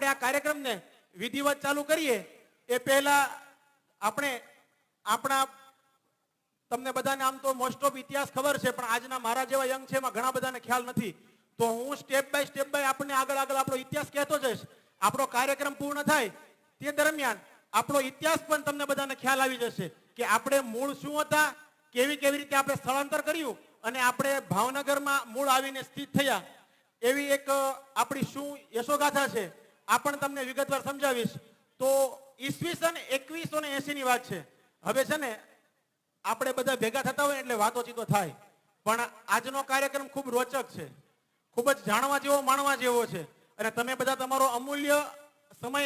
આપણે આ કાર્યક્રમને વિધિવત ચાલુ કરીએ એ પહેલા આપણે આપણા તમને બધાને આમ તો મોસ્ટ ઓફ ઇતિહાસ ખબર છે, પણ આજના મારા જેવા યંગ છે એમાં ઘણા બધાને ખ્યાલ નથી. તો હું સ્ટેપ બાય આપણને આગળ આપણો ઇતિહાસ કહેતો જઈશ. આપણો કાર્યક્રમ પૂર્ણ થાય તે દરમિયાન આપણો ઇતિહાસ પણ તમને બધાને ખ્યાલ આવી જશે કે આપણે મૂળ શું હતા, કેવી રીતે આપણે સ્થળાંતર કર્યું અને આપણે ભાવનગરમાં મૂળ આવીને સ્થિત થયા. એવી એક આપણી શું યશોગાથા છે આ પણ તમને વિગતવાર સમજાવીશ. તો ઈસવીસન 2180 ની વાત છે. હવે છે ને આપણે બધા ભેગા થતા હોય એટલે વાતોચીતો થાય, પણ આજનો કાર્યક્રમ ખૂબ રોચક છે, ખૂબ જ જાણવા જેવો માણવા જેવો છે. અને તમે બધા તમારો અમૂલ્ય સમય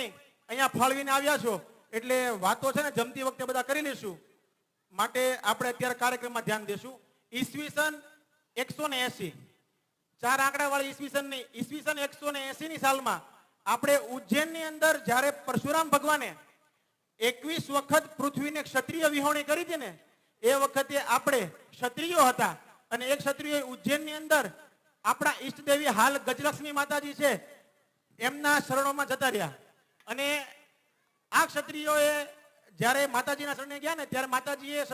અહીંયા ફાળવીને આવ્યા છો એટલે વાતો છે ને જમતી વખતે બધા કરી લઈશું. માટે આપણે અત્યારે કાર્યક્રમમાં ધ્યાન દેશું. ઈસવીસન 180 ચાર આંકડા વાળી ઈસવીસન 180 ની સાલમાં આપણે ઉજ્જૈનની અંદર જ્યારે પરશુરામ ભગવાને 21 વખત પૃથ્વીને ક્ષત્રિય વિહોણી કરી હતી ને, એ વખતે આપણે ક્ષત્રિયો હતા અને એક ક્ષત્રિય ઉજ્જૈનની અંદર આપણા ઈષ્ટદેવી હાલ ગજલક્ષ્મી માતાજી છે એમના શરણોમાં જતા રહ્યા. અને આ ક્ષત્રિયોએ જ્યારે માતાજીના શરણે ગયા ને ત્યારે માતાજીએ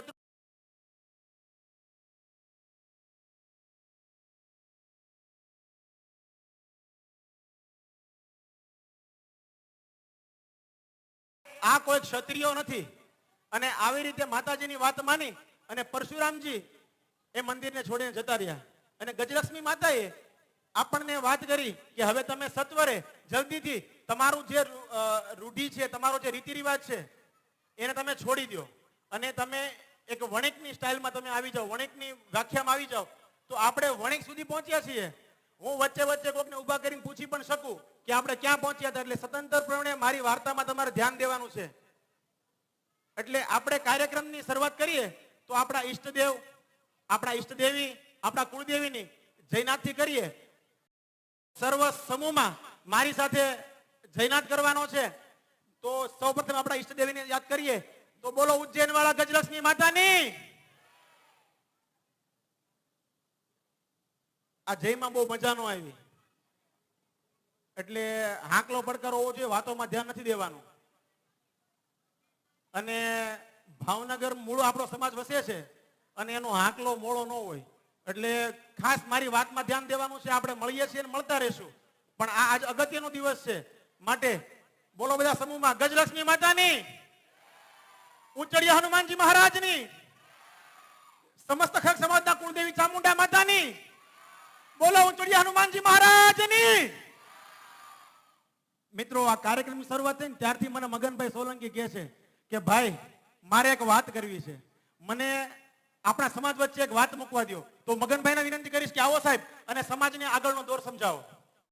આ કોઈ ક્ષત્રિયો નથી. અને આવી રીતે માતાજીની વાત માની અને પરશુરામજી એ મંદિરને છોડીને જતા રહ્યા. અને ગજલક્ષ્મી માતાએ આપણને વાત કરી કે હવે તમે સત્વરે જલ્દીથી તમારું જે રૂઢિ છે, તમારો જે રીતિ રિવાજ છે એને તમે છોડી દો અને તમે એક વણિકની સ્ટાઇલમાં તમે આવી જાઓ, વણિકની વ્યાખ્યામાં આવી જાઓ. તો આપણે વણિક સુધી પહોંચ્યા છીએ. હું વચ્ચે કોકને ઊભા કરીને પૂછી પણ શકું કે આપણે ક્યાં પહોંચ્યા હતા. એટલે સ્વતંત્રપણે મારી વાર્તામાં તમારે ધ્યાન દેવાનું છે. એટલે આપણે કાર્યક્રમની શરૂઆત કરીએ તો આપણા ઈષ્ટદેવ, આપણા ઈષ્ટદેવી, આપણા કુળદેવીની જયનાથથી કરીએ. સર્વ સમૂહમાં મારી સાથે જયનાથ કરવાનો છે. તો સૌપ્રથમ આપણા ઈષ્ટદેવીને યાદ કરીએ. તો બોલો ઉજ્જૈન વાળા ગજલક્ષ્મી માતાની. આ જયમાં બહુ મજા નો આવી એટલે હાંકલો પડકારો હોવો જોઈએ, વાતોમાં ધ્યાન નથી દેવાનું. અને ભાવનગર મૂળ આપણો સમાજ વસે છે અને એનો હાંકલો મોળો ન હોય એટલે ખાસ મારી વાતમાં ધ્યાન દેવાનું છે. આપણે મળીએ છીએ અને મળતા રહેશું, પણ આ આજ અગત્યનો દિવસ છે. માટે બોલો બધા સમૂહમાં ગજલક્ષ્મી માતાની, ઉચડિયા હનુમાનજી મહારાજની, સમસ્ત ખગ સમાજના કુળદેવી ચામુંડા માતાની, બોલો ઉચડિયા હનુમાનજી મહારાજની. મિત્રો, આ કાર્યક્રમની શરૂઆત થઈ ને ત્યારથી મને મગનભાઈ સોલંકી કહે છે કે ભાઈ મારે એક વાત કરવી છે, મને આપણા સમાજ વચ્ચે એક વાત મૂકવા દો. તો મગનભાઈને વિનંતી કરીશ કે આવો સાહેબ અને સમાજને આગળનો દોર સમજાવો.